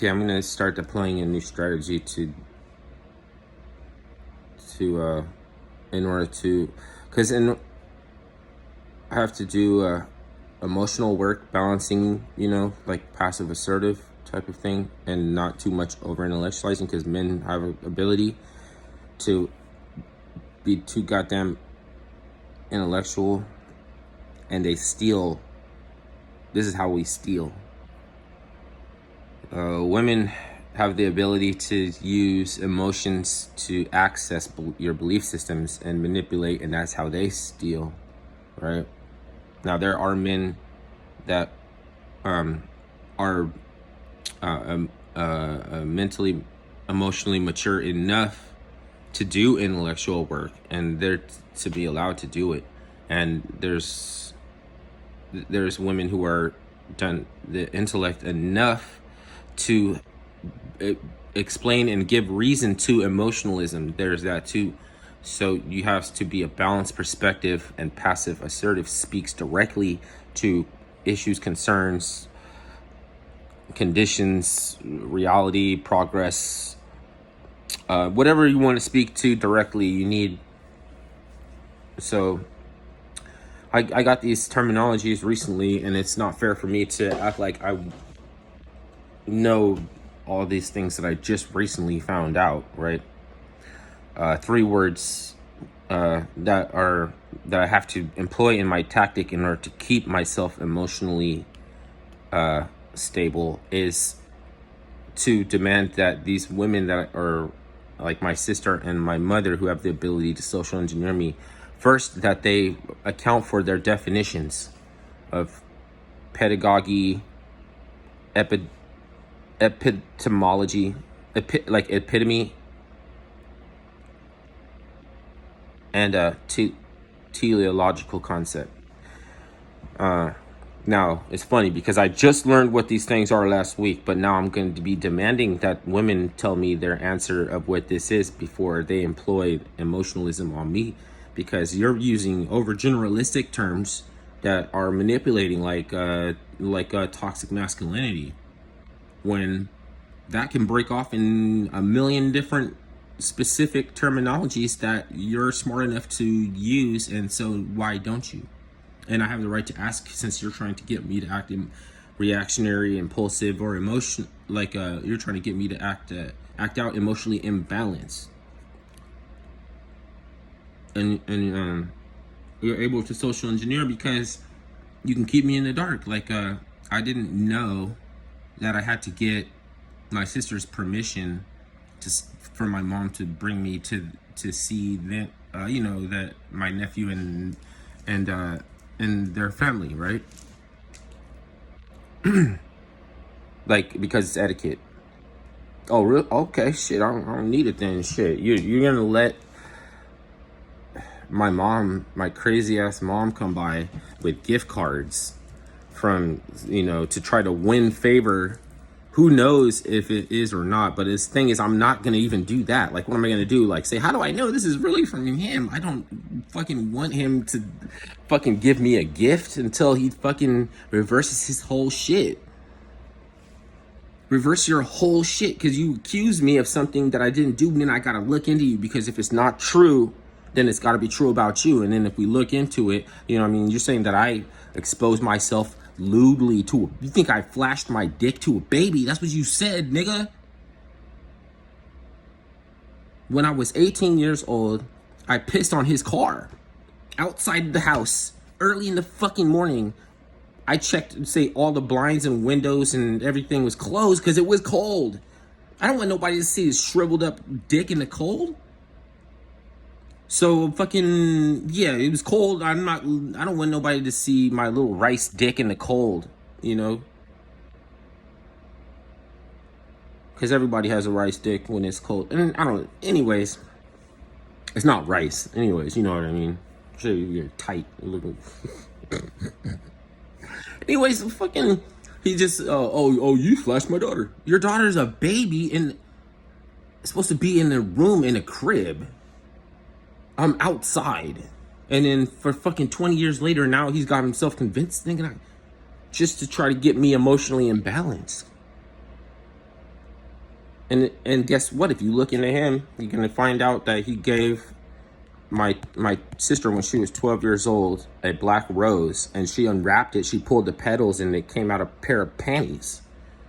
Okay, I'm gonna start deploying a new strategy to in order to, because I have to do emotional work, balancing, like passive assertive type of thing, and not too much over intellectualizing, because men have an ability to be too goddamn intellectual, and they steal. This is how we steal. Women have the ability to use emotions to access your belief systems and manipulate, and that's how they steal, right? Now, there are men that are mentally, emotionally mature enough to do intellectual work, and they're to be allowed to do it. And there's women who are done the intellect enough to explain and give reason to emotionalism. There's that too. So you have to be a balanced perspective, and passive assertive speaks directly to issues, concerns, conditions, reality, progress, whatever you want to speak to directly, you need. So I got these terminologies recently, and it's not fair for me to act like I know all these things that I just recently found out, right? 3 words that I have to employ in my tactic in order to keep myself emotionally stable is to demand that these women that are like my sister and my mother, who have the ability to social engineer me, first, that they account for their definitions of pedagogy, epistemology, like epitome, and teleological concept. Now, it's funny because I just learned what these things are last week, but now I'm going to be demanding that women tell me their answer of what this is before they employ emotionalism on me, because you're using overgeneralistic terms that are manipulating, like toxic masculinity, when that can break off in a million different specific terminologies that you're smart enough to use. And so why don't you? And I have the right to ask, since you're trying to get me to act reactionary, impulsive, or emotion, like you're trying to get me to act out emotionally imbalanced, and you're able to social engineer because you can keep me in the dark. Like I didn't know that I had to get my sister's permission for my mom to bring me to see that that my nephew and their family, right? Like, because it's etiquette. Oh, real? Okay, shit. I don't need it then. Shit, you're gonna let my mom, my crazy ass mom, come by with gift cards from to try to win favor. Who knows if it is or not? But his thing is, I'm not gonna even do that. Like, what am I gonna do? Like, say, how do I know this is really from him? I don't fucking want him to fucking give me a gift until he fucking reverses his whole shit. Reverse your whole shit, because you accuse me of something that I didn't do, and then I gotta look into you, because if it's not true, then it's gotta be true about you. And then if we look into it, you're saying that I exposed myself lewdly to you think I flashed my dick to a baby? That's what you said, nigga. When I was 18 years old, I pissed on his car outside the house early in the fucking morning. I checked, say, all the blinds and windows and everything was closed because it was cold. I don't want nobody to see his shriveled up dick in the cold. So fucking, yeah, it was cold. I don't want nobody to see my little rice dick in the cold, because everybody has a rice dick when it's cold. And anyways, it's not rice. Anyways, you know what I mean? Sure, you're tight. Anyways, fucking, he just, you flashed my daughter. Your daughter's a baby and supposed to be in a room in a crib. I'm outside. And then for fucking 20 years later, now he's got himself convinced, thinking just to try to get me emotionally imbalanced. And guess what? If you look into him, you're gonna find out that he gave my sister, when she was 12 years old, a black rose, and she unwrapped it. She pulled the petals, and it came out a pair of panties.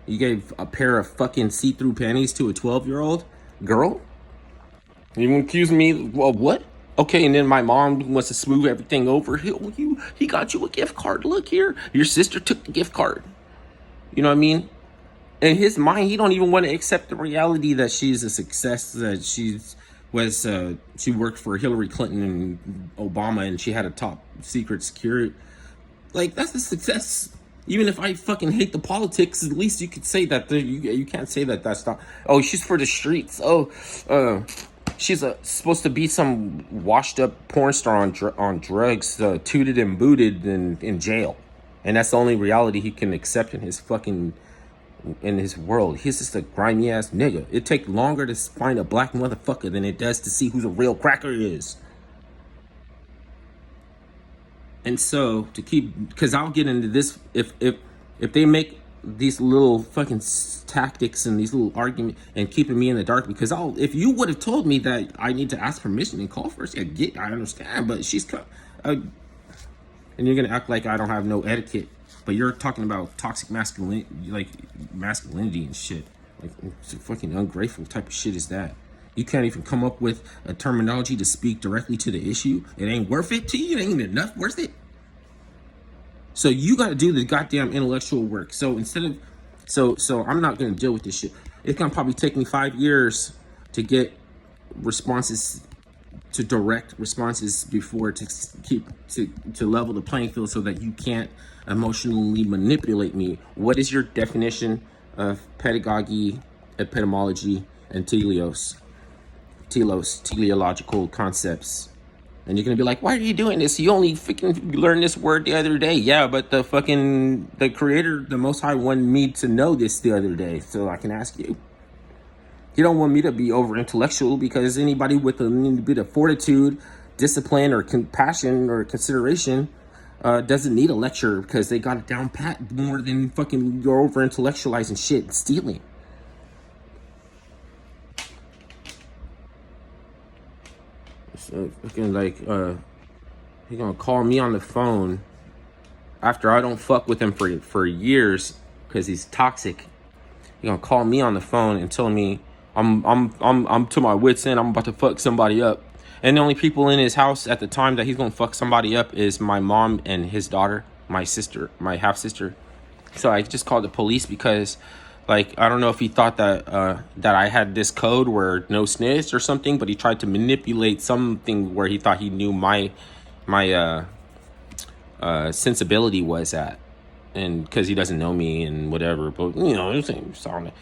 You gave a pair of fucking see-through panties to a 12-year-old girl? You accuse me of what? Okay, and then my mom wants to smooth everything over. He got you a gift card. Look here, your sister took the gift card. You know what I mean? In his mind, he don't even want to accept the reality that she's a success. That she worked for Hillary Clinton and Obama, and she had a top secret security. Like, that's a success. Even if I fucking hate the politics, at least you could say that. You can't say that that's not. Oh, she's for the streets. Oh, she's supposed to be some washed up porn star on drugs, tooted and booted in jail, and that's the only reality he can accept in his world. He's just a grimy ass nigga. It takes longer to find a black motherfucker than it does to see who the real cracker is. And so because I'll get into this if they make these little fucking tactics and these little arguments and keeping me in the dark, because if you would have told me that I need to ask permission and call first, I understand, but and you're gonna act like I don't have no etiquette, but you're talking about toxic masculinity, like masculinity and shit. Like, it's a fucking ungrateful type of shit is that. You can't even come up with a terminology to speak directly to the issue. It ain't worth it to you. It ain't enough worth it. So you got to do the goddamn intellectual work. So I'm not going to deal with this shit. It's going to probably take me 5 years to get responses, to direct responses before to level the playing field so that you can't emotionally manipulate me. What is your definition of pedagogy, epistemology, and teleological concepts? And you're gonna be like, why are you doing this? You only freaking learned this word the other day. Yeah, but the creator, the Most High, wanted me to know this the other day, so I can ask you. You don't want me to be over intellectual, because anybody with a little bit of fortitude, discipline, or compassion or consideration doesn't need a lecture, because they got it down pat more than fucking you're over intellectualizing shit and stealing. So fucking he gonna call me on the phone after I don't fuck with him for years because he's toxic. He gonna call me on the phone and tell me I'm to my wits end. I'm about to fuck somebody up, and the only people in his house at the time that he's gonna fuck somebody up is my mom and his daughter, my sister, my half sister. So I just called the police because, like, I don't know if he thought that that I had this code where no snitch or something, but he tried to manipulate something where he thought he knew my sensibility was at, and because he doesn't know me and whatever. But it's sounding,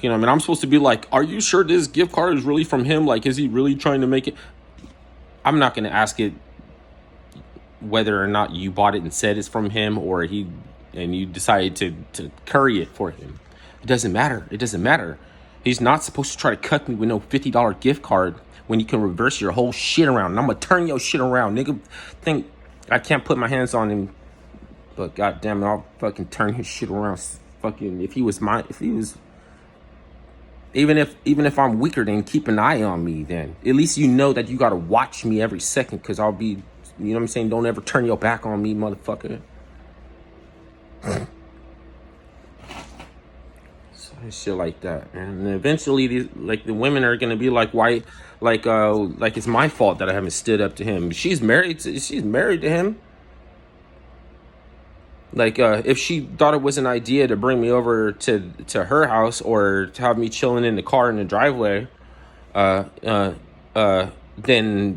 I mean, I'm supposed to be like, are you sure this gift card is really from him? Like, is he really trying to make it? I'm not gonna ask it whether or not you bought it and said it's from him, or and you decided to curry it for him. It doesn't matter. It doesn't matter. He's not supposed to try to cut me with no $50 gift card when you can reverse your whole shit around. And I'm gonna turn your shit around, nigga. Think I can't put my hands on him, but goddamn it, I'll fucking turn his shit around. Fucking even if I'm weaker, then keep an eye on me. Then at least you know that you gotta watch me every second, because I'll be, you know what I'm saying. Don't ever turn your back on me, motherfucker. Shit like that, and eventually the women are gonna be like, why, like it's my fault that I haven't stood up to him. She's married to him. Like, if she thought it was an idea to bring me over to her house, or to have me chilling in the car in the driveway, then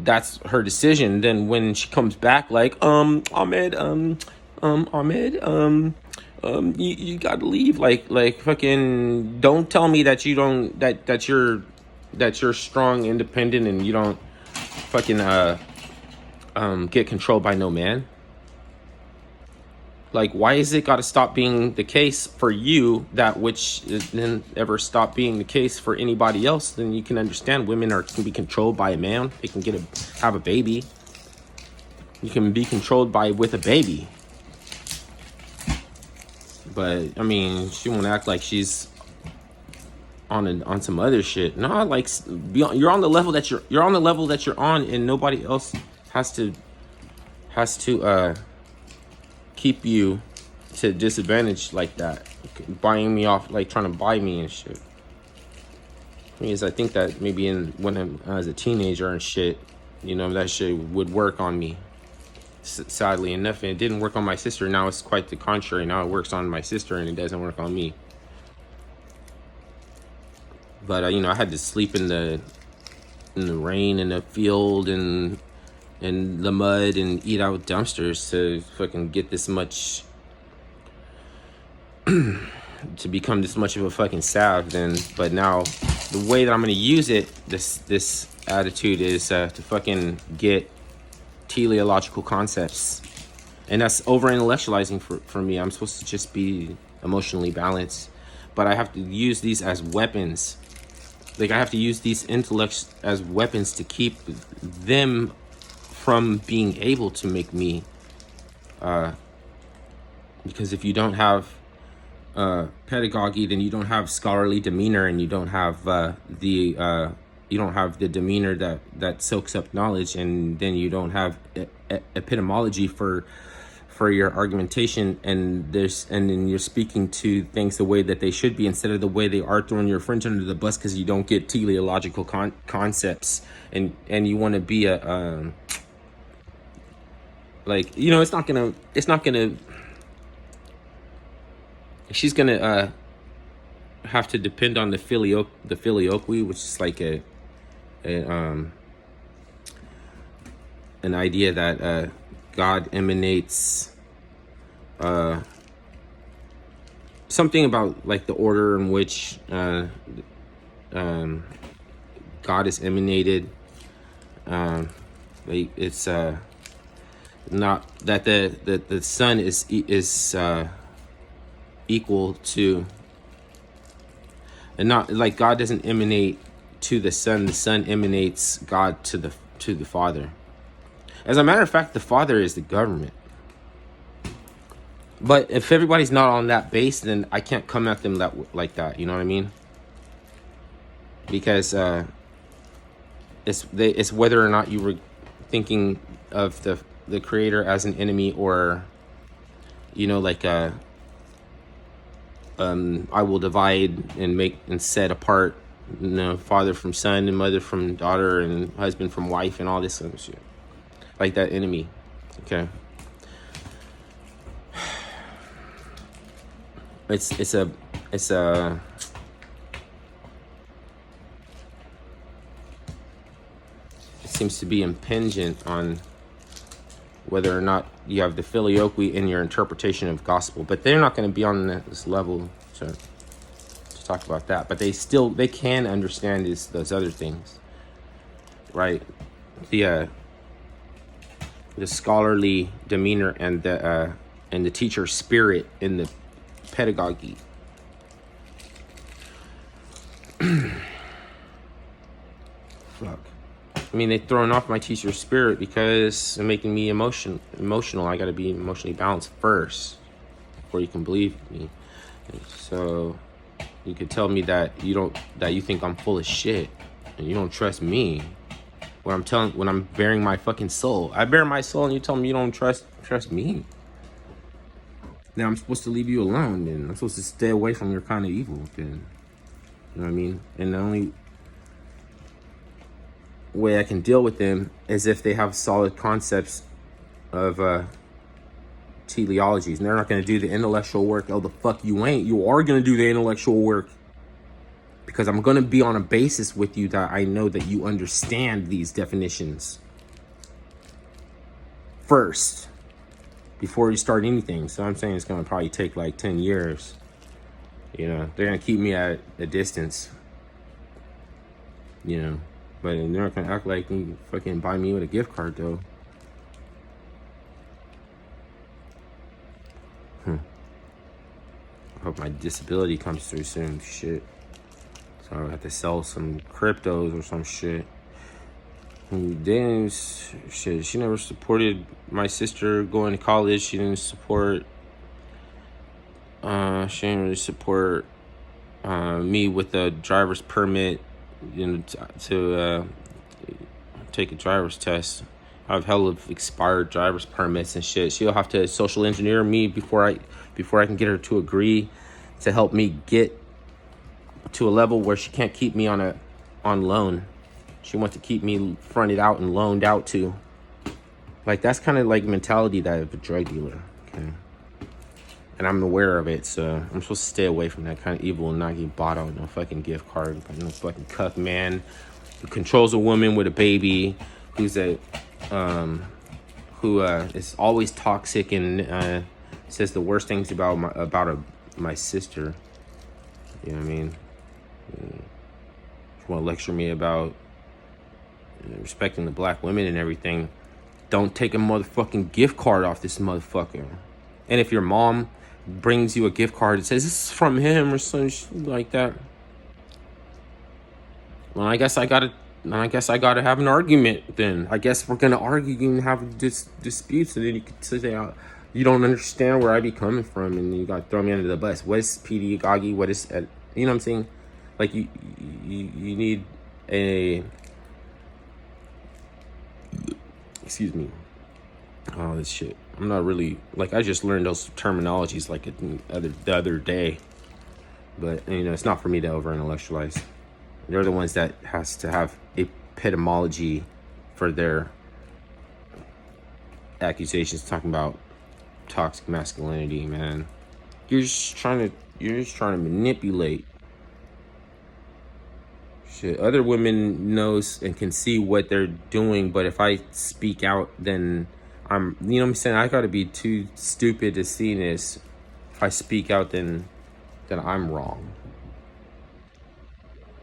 that's her decision. Then when she comes back, like, Ahmed, you gotta leave. Like fucking, don't tell me that you don't, that you're strong, independent, and you don't fucking get controlled by no man. Like, why is it gotta stop being the case for you, that which then ever stop being the case for anybody else? Then you can understand women can be controlled by a man. They can have a baby. You can be controlled with a baby. But I mean, she won't act like she's on some other shit. No, like you're on the level that you're on the level that you're on, and nobody else has to keep you to disadvantage like that, buying me off, like trying to buy me and shit. Because I think that maybe when I was a teenager and shit, that shit would work on me. Sadly enough, and it didn't work on my sister. Now it's quite the contrary. Now it works on my sister and it doesn't work on me. But I had to sleep in the rain, in the field, and in the mud, and eat out of dumpsters to fucking get this much, to become this much of a fucking salve. But now the way that I'm gonna use it, this attitude, is to fucking get teleological concepts, and that's over intellectualizing for me. I'm supposed to just be emotionally balanced, but I have to use these as weapons. Like, I have to use these intellects as weapons to keep them from being able to make me, because if you don't have pedagogy, then you don't have scholarly demeanor, and you don't have the demeanor that soaks up knowledge, and then you don't have epistemology for your argumentation, and then you're speaking to things the way that they should be instead of the way they are, throwing your friends under the bus because you don't get teleological concepts, and you want to be a it's not gonna she's gonna have to depend on the filioque, which is like an idea that God emanates, something about like the order in which God is emanated. It's not that the sun is equal to, and not like God doesn't emanate to the sun emanates God to the Father. As a matter of fact, the Father is the government. But if everybody's not on that base, then I can't come at them like that. You know what I mean? Because it's whether or not you were thinking of the Creator as an enemy, or I will divide and make and set apart, father from son and mother from daughter and husband from wife and all this other shit. Like that enemy. Okay. It seems to be impingent on whether or not you have the filioque in your interpretation of gospel, but they're not going to be on this level to talk about that. But they can understand those other things, right? The scholarly demeanor and the teacher spirit in the pedagogy. Fuck. I mean, they're throwing off my teacher's spirit because they're making me emotional. I got to be emotionally balanced first before you can believe me. So you could tell me that you think I'm full of shit and you don't trust me. When I'm bearing my fucking soul, I bear my soul, and you tell me you don't trust me. Now I'm supposed to leave you alone, then I'm supposed to stay away from your kind of evil, then. You know what I mean? And the only way I can deal with them is if they have solid concepts of teleologies, and they're not going to do the intellectual work. Oh, the fuck you ain't. You are going to do the intellectual work. Because I'm going to be on a basis with you that I know that you understand these definitions first before you start anything. So I'm saying it's going to probably take like 10 years. They're going to keep me at a distance. But they're not going to act like you fucking buy me with a gift card, though. I hope my disability comes through soon. Shit. So I have to sell some cryptos or some shit. And then, shit, she never supported my sister going to college. She didn't support, she didn't really support me with a driver's permit, to take a driver's test. I have hell of expired driver's permits and shit. She'll have to social engineer me before I can get her to agree to help me get to a level where she can't keep me on loan. She wants to keep me fronted out and loaned out to. Like, that's kind of like mentality that of a drug dealer. Okay. And I'm aware of it, so I'm supposed to stay away from that kind of evil and not get bought out no fucking gift card by no fucking cuck man who controls a woman with a baby, who is always toxic and says the worst things about my sister. You know what I mean? Want to lecture me about respecting the black women and everything. Don't take a motherfucking gift card off this motherfucker. And if your mom brings you a gift card that says this is from him or some shit like that, well, I guess I gotta have an argument then. I guess we're gonna argue and have disputes, and then you could say you don't understand where I be coming from, and you gotta throw me under the bus. What is pedagogy? What is you know what I'm saying? Like you need a, excuse me, all this shit. I'm not really, like, I just learned those terminologies like the other day, but it's not for me to over intellectualize. They're the ones that has to have epistemology for their accusations talking about toxic masculinity, man. You're just trying to manipulate shit. Other women knows and can see what they're doing, but if I speak out, then I'm, what I'm saying, I gotta be too stupid to see this. If I speak out, then I'm wrong.